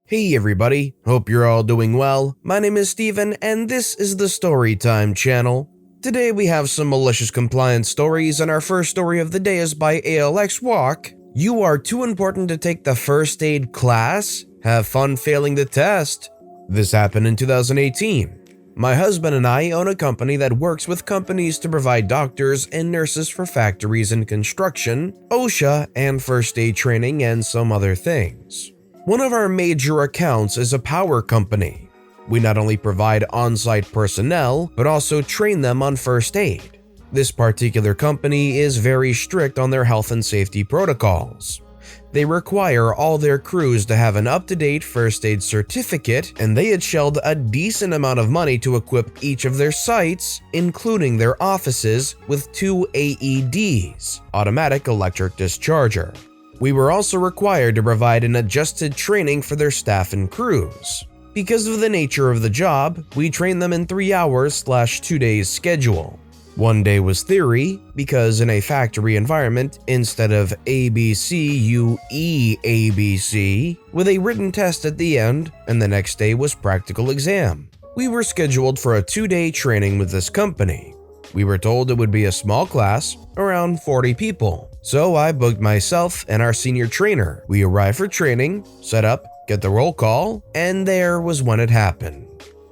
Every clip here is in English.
Hey everybody, hope you're all doing well. My name is Steven and this is the Storytime channel. Today we have some malicious compliance stories and our first story of the day is by ALX Walk. You are too important to take the first aid class? Have fun failing the test. This happened in 2018. My husband and I own a company that works with companies to provide doctors and nurses for factories and construction, OSHA, and first aid training and some other things. One of our major accounts is a power company. We not only provide on-site personnel, but also train them on first aid. This particular company is very strict on their health and safety protocols. They require all their crews to have an up-to-date first aid certificate, and they had shelled a decent amount of money to equip each of their sites, including their offices, with 2 AEDs, automatic electric discharger. We were also required to provide an adjusted training for their staff and crews. Because of the nature of the job, we trained them in 3 hours/2 days schedule. 1 day was theory, because in a factory environment, instead of ABC, you ABC, with a written test at the end, and the next day was practical exam. We were scheduled for a 2-day training with this company. We were told it would be a small class, around 40 people. So I booked myself and our senior trainer. We arrived for training, set up, get the roll call, and there was when it happened.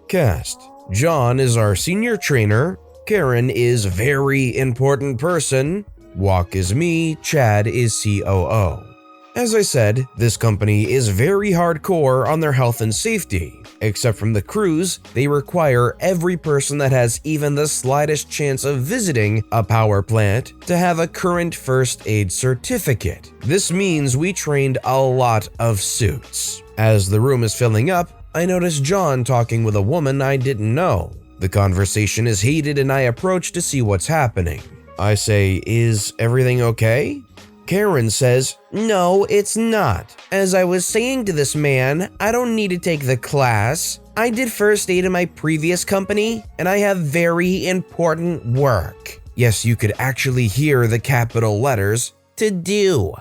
Cast: John is our senior trainer, Karen is very important person, Walk is me, Chad is COO. As I said, this company is very hardcore on their health and safety. Except from the crews, they require every person that has even the slightest chance of visiting a power plant to have a current first aid certificate. This means we trained a lot of suits. As the room is filling up, I notice John talking with a woman I didn't know. The conversation is heated and I approach to see what's happening. I say, "Is everything okay?" Karen says, "No, it's not. As I was saying to this man, I don't need to take the class. I did first aid in my previous company, and I have very important work." Yes, you could actually hear the capital letters, "to do."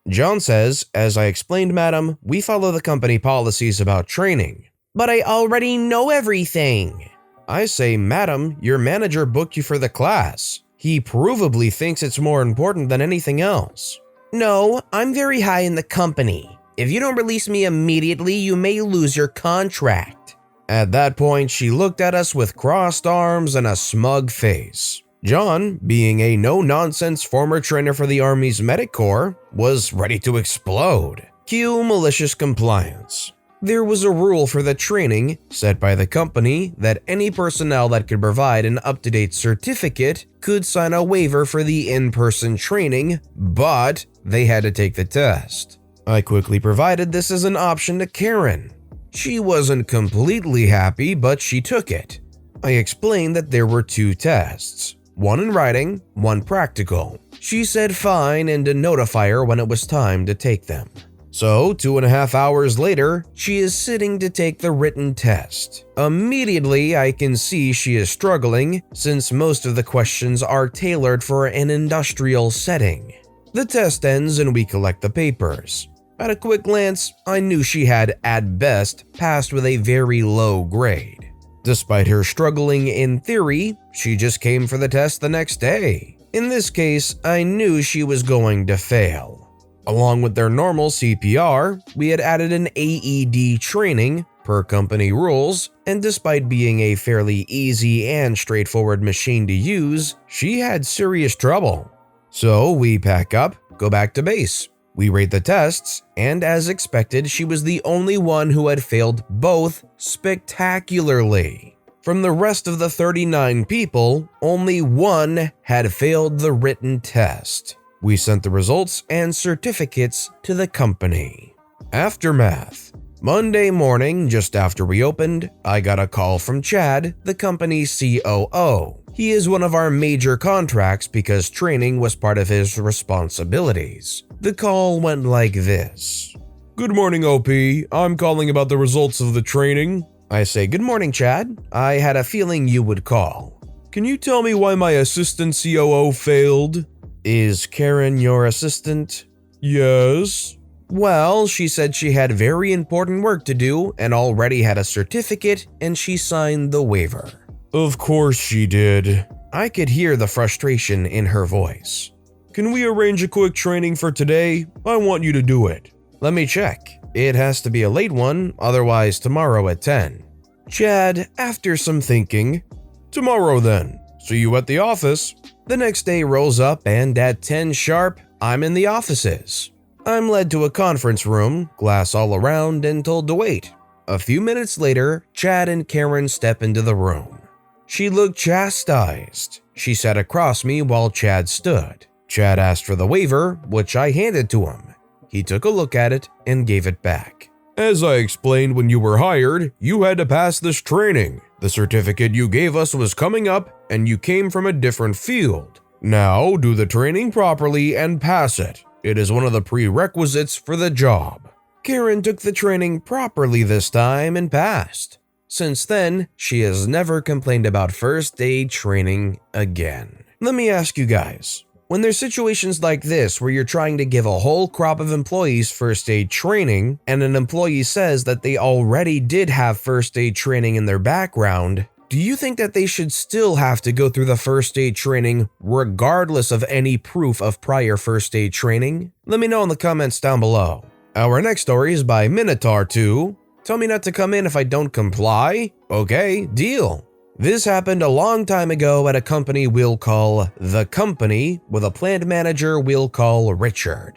John says, "As I explained, madam, we follow the company policies about training." "But I already know everything." I say, "Madam, your manager booked you for the class. He provably thinks it's more important than anything else." "No, I'm very high in the company. If you don't release me immediately, you may lose your contract." At that point, she looked at us with crossed arms and a smug face. John, being a no-nonsense former trainer for the Army's Medic Corps, was ready to explode. Cue malicious compliance. There was a rule for the training, set by the company, that any personnel that could provide an up-to-date certificate could sign a waiver for the in-person training, but they had to take the test. I quickly provided this as an option to Karen. She wasn't completely happy, but she took it. I explained that there were 2 tests, one in writing, one practical. She said fine and to notify her when it was time to take them. So, 2.5 hours later, she is sitting to take the written test. Immediately, I can see she is struggling, since most of the questions are tailored for an industrial setting. The test ends and we collect the papers. At a quick glance, I knew she had, at best, passed with a very low grade. Despite her struggling in theory, she just came for the test the next day. In this case, I knew she was going to fail. Along with their normal CPR, we had added an AED training, per company rules, and despite being a fairly easy and straightforward machine to use, she had serious trouble. So we pack up, go back to base. We rate the tests, and as expected, she was the only one who had failed both spectacularly. From the rest of the 39 people, only 1 had failed the written test. We sent the results and certificates to the company. Aftermath. Monday morning, just after we opened, I got a call from Chad, the company's COO. He is one of our major contracts because training was part of his responsibilities. The call went like this. "Good morning, OP. I'm calling about the results of the training." I say, "Good morning, Chad. I had a feeling you would call. Can you tell me why my assistant COO failed?" "Is Karen your assistant?" "Yes." Well, she said she had very important work to do and already had a certificate, and she signed the waiver. Of course she did. I could hear the frustration in her voice. Can we arrange a quick training for today? I want you to do it. Let me check. It has to be a late one, otherwise tomorrow at 10. Chad, after some thinking, tomorrow then. See you at the office. The next day rolls up and at 10 sharp, I'm in the offices. I'm led to a conference room, glass all around, and told to wait. A few minutes later, Chad and Karen step into the room. She looked chastised. She sat across me while Chad stood. Chad asked for the waiver, which I handed to him. He took a look at it and gave it back. As I explained when you were hired, you had to pass this training. The certificate you gave us was coming up and you came from a different field. Now do the training properly and pass it. It is one of the prerequisites for the job. Karen took the training properly this time and passed. Since then, she has never complained about first aid training again. Let me ask you guys, when there's situations like this where you're trying to give a whole crop of employees first aid training and an employee says that they already did have first aid training in their background, do you think that they should still have to go through the first aid training regardless of any proof of prior first aid training? Let me know in the comments down below. Our next story is by Minotaur2. Tell me not to come in if I don't comply? Okay, deal. This happened a long time ago at a company we'll call The Company, with a plant manager we'll call Richard.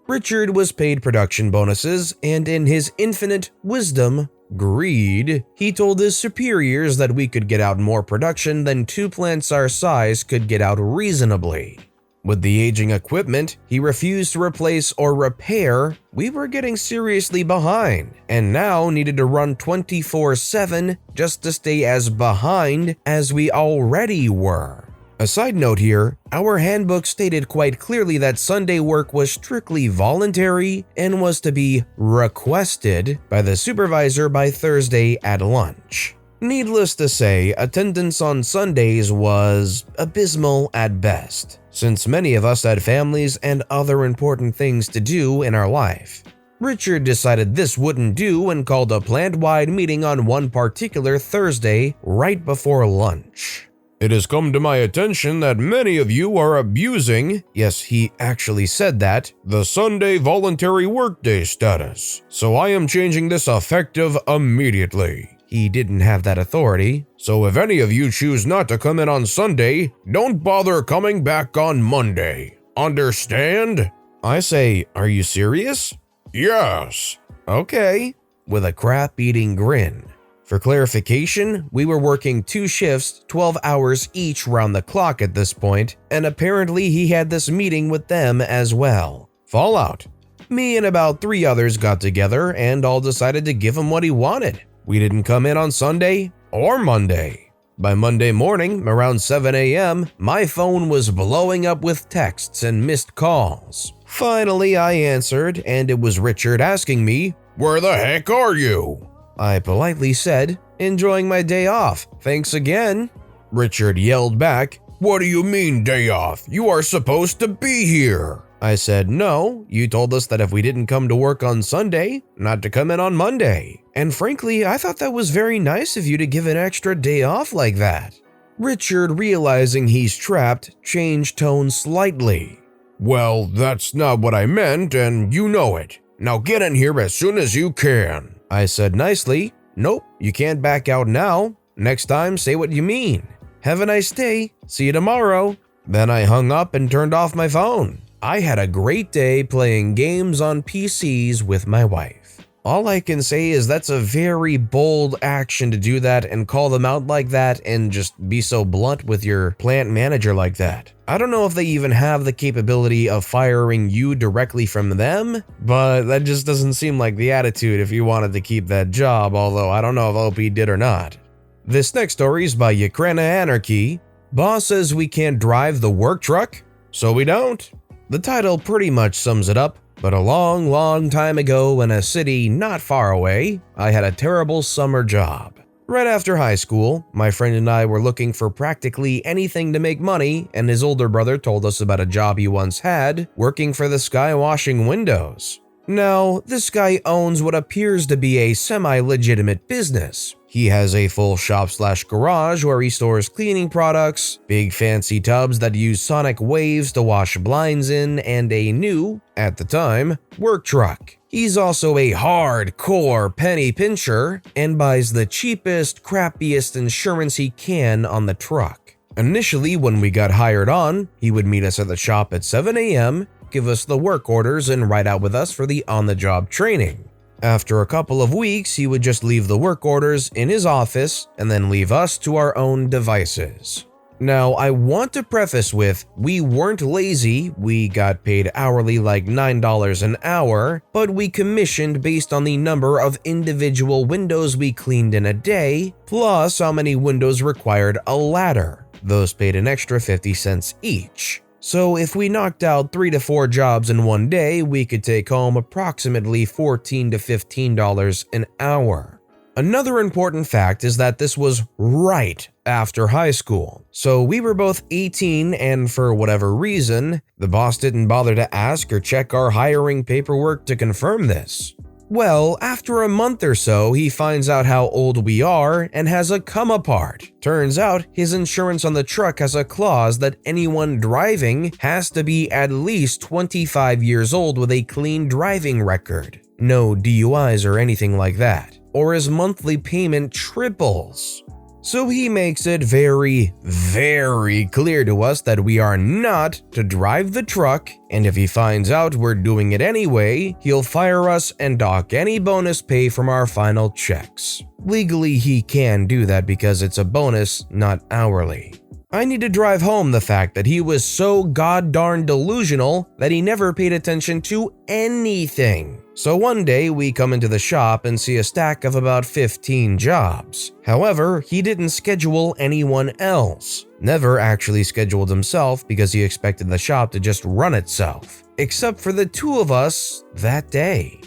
Richard was paid production bonuses, and in his infinite wisdom, greed, he told his superiors that we could get out more production than two plants our size could get out reasonably. With the aging equipment he refused to replace or repair, we were getting seriously behind, and now needed to run 24/7 just to stay as behind as we already were. A side note here, our handbook stated quite clearly that Sunday work was strictly voluntary and was to be requested by the supervisor by Thursday at lunch. Needless to say, attendance on Sundays was abysmal at best, since many of us had families and other important things to do in our life. Richard decided this wouldn't do and called a plant-wide meeting on one particular Thursday right before lunch. It has come to my attention that many of you are abusing, yes, he actually said that, the Sunday voluntary workday status. So I am changing this effective immediately. He didn't have that authority. So if any of you choose not to come in on Sunday, don't bother coming back on Monday. Understand? I say, are you serious? Yes. Okay. With a crap-eating grin. For clarification, we were working 2 shifts, 12 hours each round the clock at this point, and apparently he had this meeting with them as well. Fallout. Me and about 3 others got together and all decided to give him what he wanted. We didn't come in on Sunday or Monday. By Monday morning, around 7 a.m., my phone was blowing up with texts and missed calls. Finally, I answered, and it was Richard asking me, "Where the heck are you?" I politely said, "Enjoying my day off, thanks again." Richard yelled back, "What do you mean day off? You are supposed to be here." I said, "No, you told us that if we didn't come to work on Sunday, not to come in on Monday. And frankly, I thought that was very nice of you to give an extra day off like that." Richard, realizing he's trapped, changed tone slightly. "Well, that's not what I meant, and you know it. Now get in here as soon as you can." I said nicely, "Nope, you can't back out now. Next time, say what you mean. Have a nice day. See you tomorrow." Then I hung up and turned off my phone. I had a great day playing games on PCs with my wife. All I can say is that's a very bold action to do that and call them out like that and just be so blunt with your plant manager like that. I don't know if they even have the capability of firing you directly from them, but that just doesn't seem like the attitude if you wanted to keep that job, although I don't know if OP did or not. This next story is by Ukraina Anarchy. Boss says we can't drive the work truck, so we don't. The title pretty much sums it up, but a long time ago in a city not far away, I had a terrible summer job. Right after high school, my friend and I were looking for practically anything to make money, and his older brother told us about a job he once had, working for the sky washing windows. Now, this guy owns what appears to be a semi-legitimate business. He has a full shop/garage where he stores cleaning products, big fancy tubs that use sonic waves to wash blinds in, and a new, at the time, work truck. He's also a hardcore penny pincher and buys the cheapest, crappiest insurance he can on the truck. Initially, when we got hired on, he would meet us at the shop at 7 a.m., give us the work orders, and ride out with us for the on-the-job training. After a couple of weeks, he would just leave the work orders in his office and then leave us to our own devices. Now, I want to preface with, we weren't lazy, we got paid hourly like $9 an hour, but we commissioned based on the number of individual windows we cleaned in a day, plus how many windows required a ladder. Those paid an extra 50 cents each. So if we knocked out 3 to 4 jobs in one day, we could take home approximately $14 to $15 an hour. Another important fact is that this was right after high school. So we were both 18 and for whatever reason, the boss didn't bother to ask or check our hiring paperwork to confirm this. Well, after a month or so, he finds out how old we are and has a come apart. Turns out his insurance on the truck has a clause that anyone driving has to be at least 25 years old with a clean driving record. No DUIs or anything like that. Or his monthly payment triples. So he makes it very, very clear to us that we are not to drive the truck, and if he finds out we're doing it anyway, he'll fire us and dock any bonus pay from our final checks. Legally, he can do that because it's a bonus, not hourly. I need to drive home the fact that he was so god-darn delusional that he never paid attention to anything. So one day we come into the shop and see a stack of about 15 jobs. However, he didn't schedule anyone else. Never actually scheduled himself because he expected the shop to just run itself. Except for the two of us that day.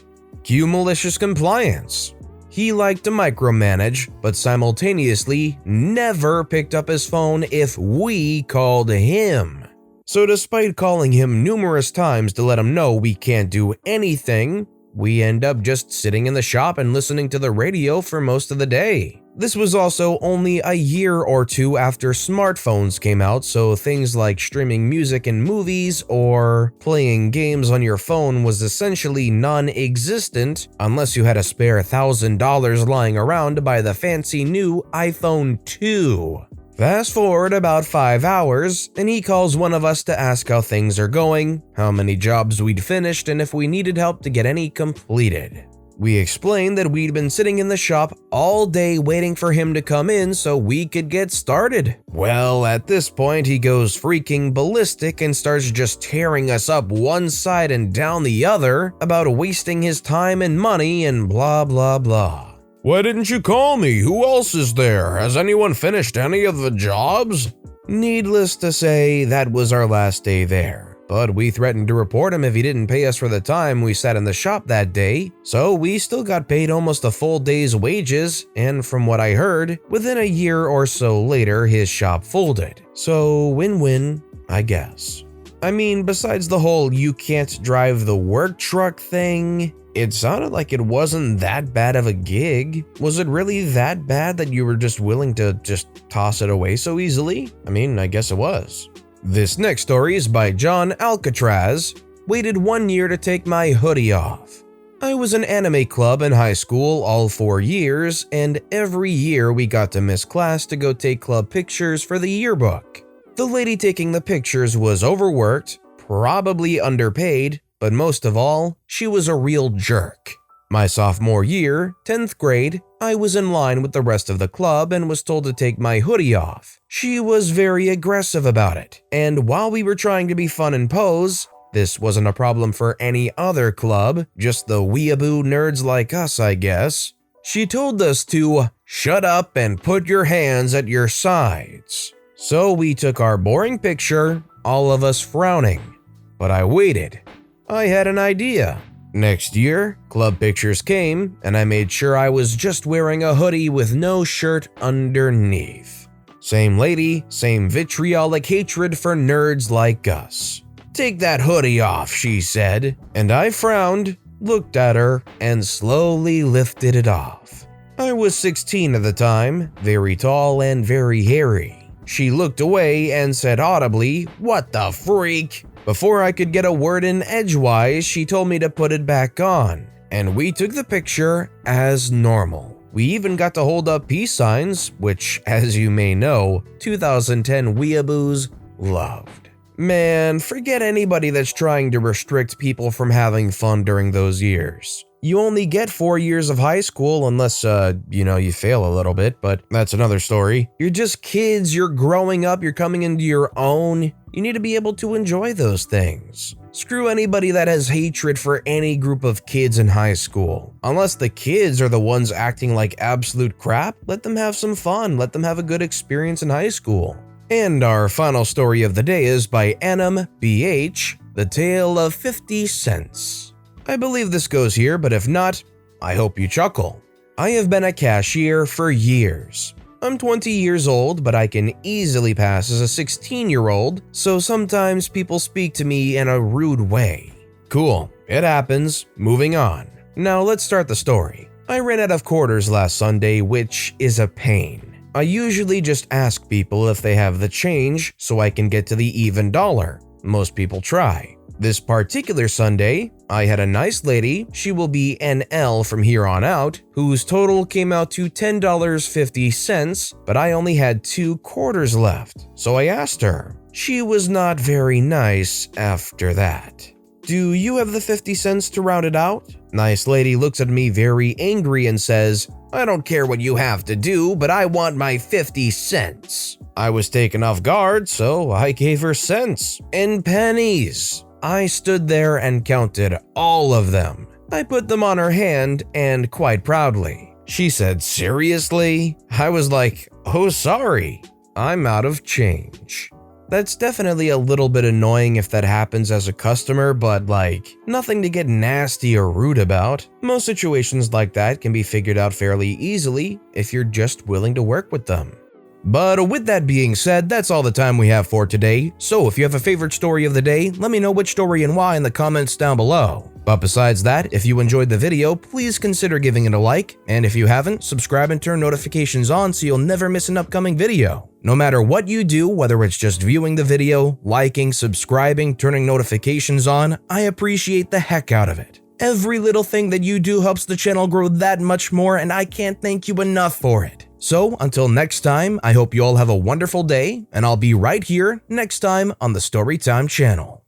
Cue malicious compliance. He liked to micromanage, but simultaneously never picked up his phone if we called him. So despite calling him numerous times to let him know we can't do anything, we end up just sitting in the shop and listening to the radio for most of the day. This was also only a year or two after smartphones came out, so things like streaming music and movies or playing games on your phone was essentially non-existent unless you had a spare $1,000 lying around to buy the fancy new iPhone 2. Fast forward about 5 hours, and he calls one of us to ask how things are going, how many jobs we'd finished, and if we needed help to get any completed. We explained that we'd been sitting in the shop all day waiting for him to come in so we could get started. Well, at this point, he goes freaking ballistic and starts just tearing us up one side and down the other about wasting his time and money and blah blah blah. Why didn't you call me? Who else is there? Has anyone finished any of the jobs? Needless to say, that was our last day there. But we threatened to report him if he didn't pay us for the time we sat in the shop that day, so we still got paid almost a full day's wages, and from what I heard, within a year or so later his shop folded. So win-win, I guess. I mean, besides the whole you can't drive the work truck thing, it sounded like it wasn't that bad of a gig. Was it really that bad that you were just willing to just toss it away so easily? I mean, I guess it was. This next story is by John Alcatraz. Waited 1 year to take my hoodie off. I was in anime club in high school all 4 years, and every year we got to miss class to go take club pictures for the yearbook. The lady taking the pictures was overworked, probably underpaid, but most of all, she was a real jerk. My sophomore year, 10th grade, I was in line with the rest of the club and was told to take my hoodie off. She was very aggressive about it, and while we were trying to be fun and pose, this wasn't a problem for any other club, just the weeaboo nerds like us, I guess. She told us to shut up and put your hands at your sides. So we took our boring picture, all of us frowning. But I waited. I had an idea. Next year, club pictures came, and I made sure I was just wearing a hoodie with no shirt underneath. Same lady, same vitriolic hatred for nerds like us. Take that hoodie off, she said, and I frowned, looked at her, and slowly lifted it off. I was 16 at the time, very tall and very hairy. She looked away and said audibly, "What the freak?" Before I could get a word in edgewise, she told me to put it back on, and we took the picture as normal. We even got to hold up peace signs, which, as you may know, 2010 weeaboos loved. Man, forget anybody that's trying to restrict people from having fun during those years. You only get 4 years of high school unless, you fail a little bit, but that's another story. You're just kids, you're growing up, you're coming into your own. You need to be able to enjoy those things. Screw anybody that has hatred for any group of kids in high school. Unless the kids are the ones acting like absolute crap, let them have some fun, let them have a good experience in high school. And our final story of the day is by Anam BH, The Tale of 50 Cents. I believe this goes here, but if not, I hope you chuckle. I have been a cashier for years. I'm 20 years old, but I can easily pass as a 16-year-old, so sometimes people speak to me in a rude way. Cool, it happens. Moving on. Now let's start the story. I ran out of quarters last Sunday, which is a pain. I usually just ask people if they have the change so I can get to the even dollar. Most people try. This particular Sunday, I had a nice lady, she will be NL from here on out, whose total came out to $10.50, but I only had 2 quarters left, so I asked her. She was not very nice after that. "Do you have the 50 cents to round it out?" Nice lady looks at me very angry and says, "I don't care what you have to do, but I want my 50 cents. I was taken off guard, so I gave her cents and pennies. I stood there and counted all of them. I put them on her hand, and quite proudly. She said, "Seriously?" I was like, "Oh, sorry. I'm out of change." That's definitely a little bit annoying if that happens as a customer, but nothing to get nasty or rude about. Most situations like that can be figured out fairly easily if you're just willing to work with them. But with that being said, that's all the time we have for today. So if you have a favorite story of the day, let me know which story and why in the comments down below. But besides that, if you enjoyed the video, please consider giving it a like, and if you haven't, subscribe and turn notifications on so you'll never miss an upcoming video. No matter what you do, whether it's just viewing the video, liking, subscribing, turning notifications on, I appreciate the heck out of it. Every little thing that you do helps the channel grow that much more, and I can't thank you enough for it. So until next time, I hope you all have a wonderful day, and I'll be right here next time on the Storytime channel.